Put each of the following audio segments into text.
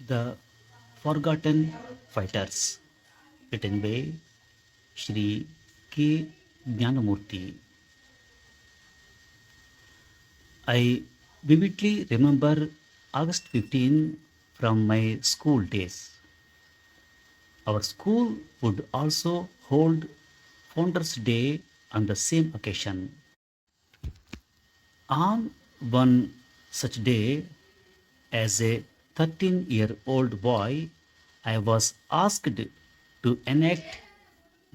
The Forgotten Fighters, written by Shri K. Jnanamurthy. I vividly remember August 15 from my school days. Our school would also hold Founders' Day on the same occasion. On one such day, as a 13-year-old boy, I was asked to enact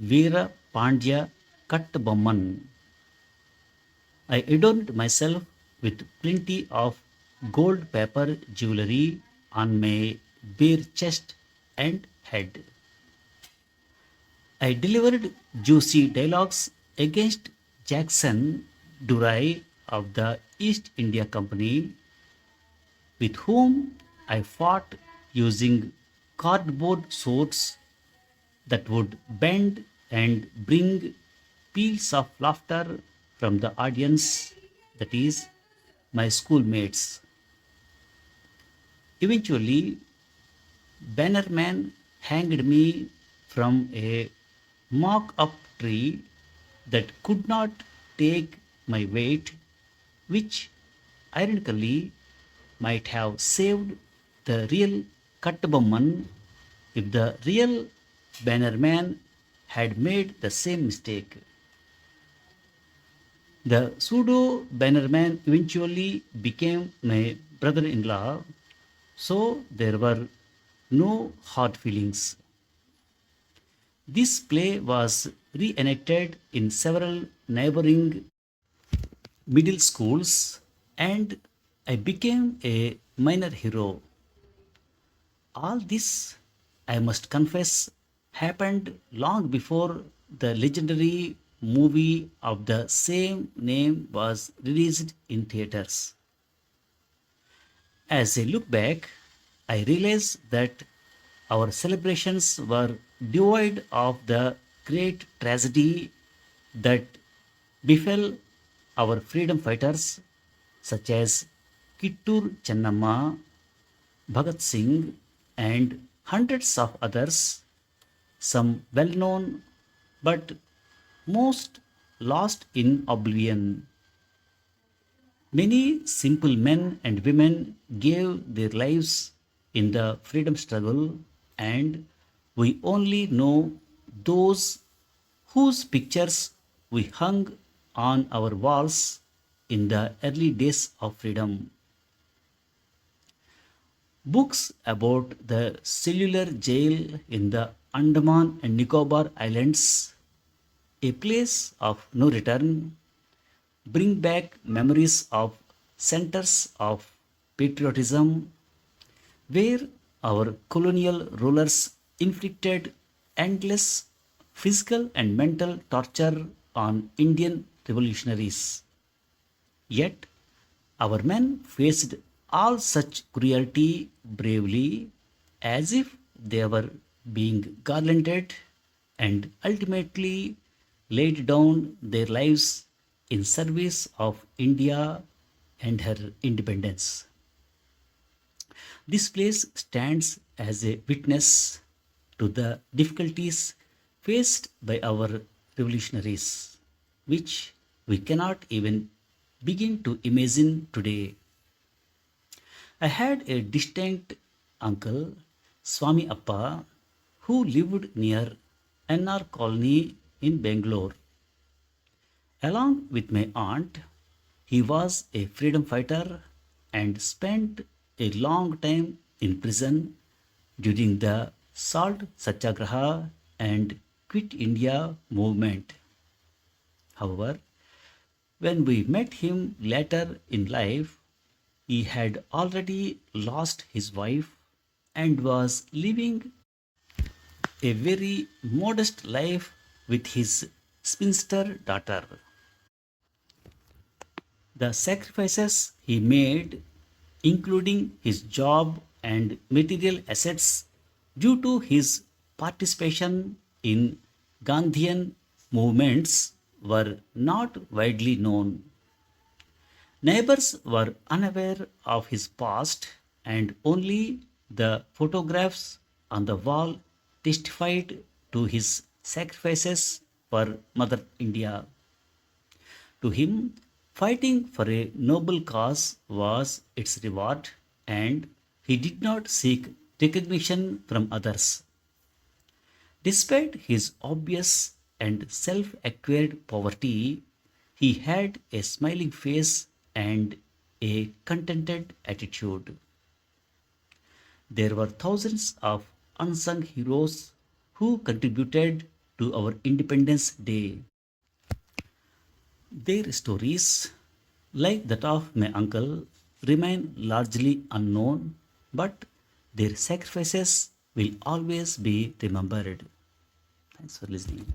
Veera Pandya Kattabomman. I adorned myself with plenty of gold paper jewelry on my bare chest and head. I delivered juicy dialogues against Jackson Durai of the East India Company, with whom I fought using cardboard swords that would bend and bring peals of laughter from the audience, that is, my schoolmates. Eventually, Bannerman hanged me from a mock up tree that could not take my weight, which ironically might have saved the real Kattabomman if the real Bannerman had made the same mistake. The pseudo Bannerman eventually became my brother in law, so there were no hard feelings. This play was reenacted in several neighboring middle schools, and I became a minor hero. All this, I must confess, happened long before the legendary movie of the same name was released in theaters. As I look back, I realize that our celebrations were devoid of the great tragedy that befell our freedom fighters, such as Kittur Chennamma, Bhagat Singh, and hundreds of others, some well known but most lost in oblivion. Many simple men and women gave their lives in the freedom struggle, and we only know those whose pictures we hung on our walls in the early days of freedom. Books about the cellular jail in the Andaman and Nicobar Islands, a place of no return, bring back memories of centers of patriotism where our colonial rulers inflicted endless physical and mental torture on Indian revolutionaries. Yet, our men faced all such cruelty bravely as if they were being garlanded and ultimately laid down their lives in service of India and her independence. This place stands as a witness to the difficulties faced by our revolutionaries, which we cannot even begin to imagine today. I had a distant uncle, Swami Appa, who lived near NR Colony in Bangalore. Along with my aunt, he was a freedom fighter and spent a long time in prison during the Salt Satyagraha and Quit India movement. However, when we met him later in life, he had already lost his wife and was living a very modest life with his spinster daughter. The sacrifices he made, including his job and material assets, due to his participation in Gandhian movements, were not widely known. Neighbors were unaware of his past, and only The photographs on the wall testified to his sacrifices for Mother India. To him, fighting for a noble cause was its reward, and he did not seek recognition from others. Despite his obvious and self acquired poverty, he had a smiling face and a contented attitude. There were thousands of unsung heroes who contributed to our Independence Day. Their stories, like that of my uncle, remain largely unknown, but their sacrifices will always be remembered. Thanks for listening.